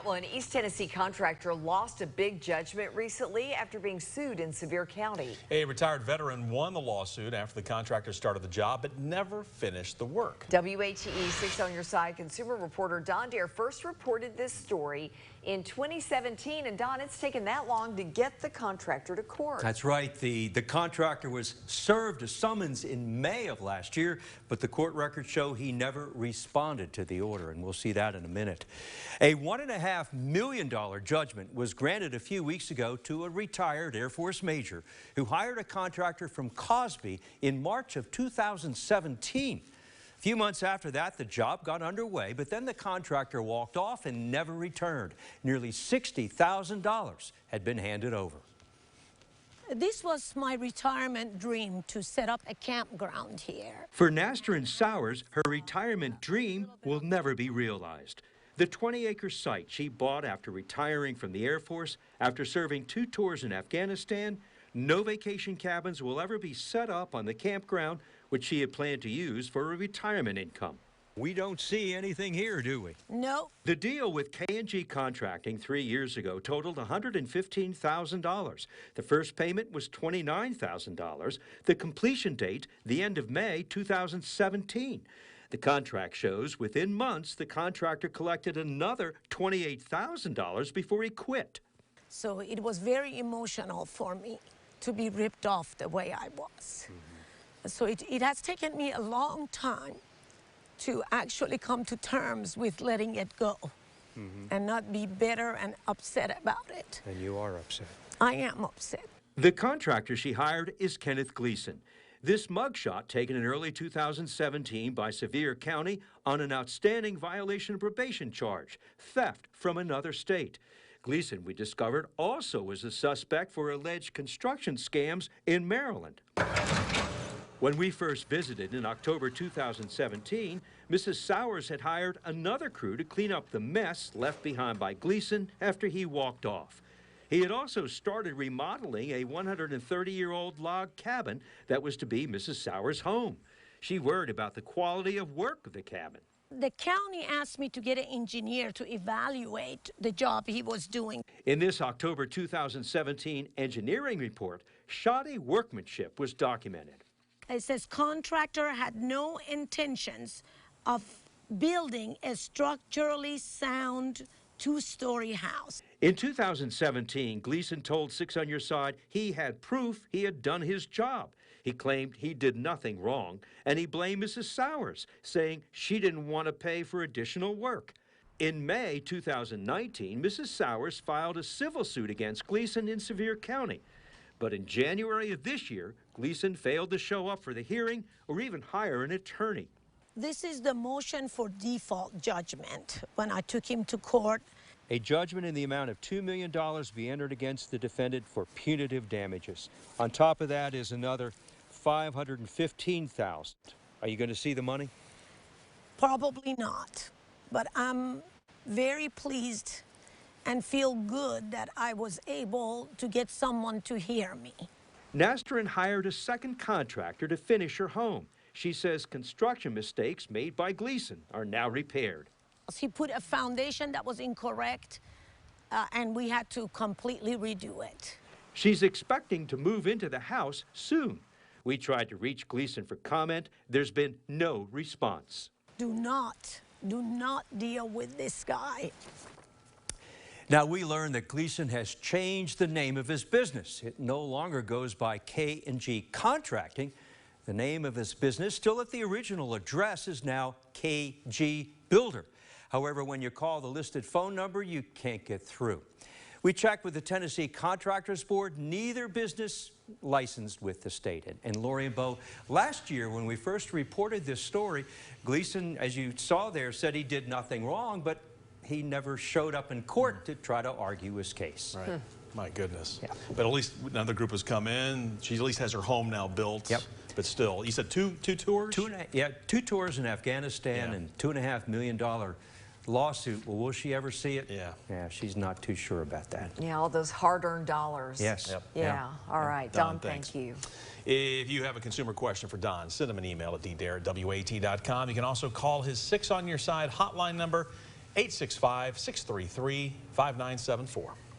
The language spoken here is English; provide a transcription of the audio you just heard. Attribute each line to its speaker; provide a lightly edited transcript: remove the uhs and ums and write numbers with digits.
Speaker 1: Well, an East Tennessee contractor lost a big judgment recently after being sued in Sevier County.
Speaker 2: A retired veteran won the lawsuit after the contractor started the job but never finished the work.
Speaker 1: WATE 6 on your side consumer reporter Don Dare first reported this story in 2017. And Don, it's taken that long to get the contractor to court.
Speaker 3: That's right. The contractor was served a summons in May of last year, but the court records show he never responded to the order, and we'll see that in a minute. A $1.5 million judgment was granted a few weeks ago to a retired Air Force major who hired a contractor from Cosby in March of 2017. A few months after that, the job got underway, but then the contractor walked off and never returned. Nearly $60,000 had been handed over.
Speaker 4: This was my retirement dream, to set up a campground here.
Speaker 3: For Nastrin Sowers, her retirement dream will never be realized. The 20-acre site she bought after retiring from the Air Force, after serving 2 tours in Afghanistan, no vacation cabins will ever be set up on the campground, which she had planned to use for a retirement income. We don't see anything here, do we?
Speaker 4: No.
Speaker 3: The deal with K&G Contracting 3 years ago totaled $115,000. The first payment was $29,000. The completion date, the end of May 2017. The contract shows within months the contractor collected another $28,000 before he quit.
Speaker 4: So it was very emotional for me to be ripped off the way I was. So it has taken me a long time to actually come to terms with letting it go and not be bitter and upset about it.
Speaker 3: And you are upset.
Speaker 4: I am upset.
Speaker 3: The contractor she hired is Kenneth Gleason. This mugshot taken in early 2017 by Sevier County on an outstanding violation of probation charge, theft from another state. Gleason, we discovered, also was a suspect for alleged construction scams in Maryland. When we first visited in October 2017, Mrs. Sowers had hired another crew to clean up the mess left behind by Gleason after he walked off. He had also started remodeling a 130-year-old log cabin that was to be Mrs. Sowers' home. She worried about the quality of work of the cabin.
Speaker 4: The county asked me to get an engineer to evaluate the job he was doing.
Speaker 3: In this October 2017 engineering report, shoddy workmanship was documented.
Speaker 4: It says contractor had no intentions of building a structurally sound 2-story house.
Speaker 3: In 2017, Gleason told 6 on Your Side he had proof he had done his job. He claimed he did nothing wrong, and he blamed Mrs. Sowers, saying she didn't want to pay for additional work. In May 2019, Mrs. Sowers filed a civil suit against Gleason in Sevier County. But in January of this year, Gleason failed to show up for the hearing or even hire an attorney.
Speaker 4: This is the motion for default judgment when I took him to court.
Speaker 3: A judgment in the amount of $2 million be entered against the defendant for punitive damages. On top of that is another $515,000. Are you going to see the money?
Speaker 4: Probably not, but I'm very pleased and feel good that I was able to get someone to hear me.
Speaker 3: Nastrin hired a second contractor to finish her home. She says construction mistakes made by Gleason are now repaired.
Speaker 4: He put a foundation that was incorrect, and we had to completely redo it.
Speaker 3: She's expecting to move into the house soon. We tried to reach Gleason for comment. There's been no response.
Speaker 4: Do not deal with this guy.
Speaker 3: Now, we learned that Gleason has changed the name of his business. It no longer goes by K&G Contracting. The name of his business, still at the original address, is now KG Builder. However, when you call the listed phone number, you can't get through. We checked with the Tennessee Contractors Board, neither business licensed with the state. And Lori and Bo, last year when we first reported this story, Gleason, as you saw there, said he did nothing wrong, but he never showed up in court to try to argue his case.
Speaker 2: Right. My goodness.
Speaker 3: Yeah.
Speaker 2: But at least another group has come in. She at least has her home now built.
Speaker 3: Yep.
Speaker 2: But still, you said two tours?
Speaker 3: 2 tours in Afghanistan and $2.5 million lawsuit. Well, will she ever see it?
Speaker 2: Yeah.
Speaker 3: Yeah, she's not too sure about that.
Speaker 1: Yeah, all those hard-earned dollars.
Speaker 3: Yes.
Speaker 2: Yep.
Speaker 1: Yeah. All right, Don,
Speaker 2: thanks.
Speaker 1: thank you.
Speaker 2: If you have a consumer question for Don, send him an email at ddare@wat.com. You can also call his 6 on Your Side hotline number. 865-633-5974.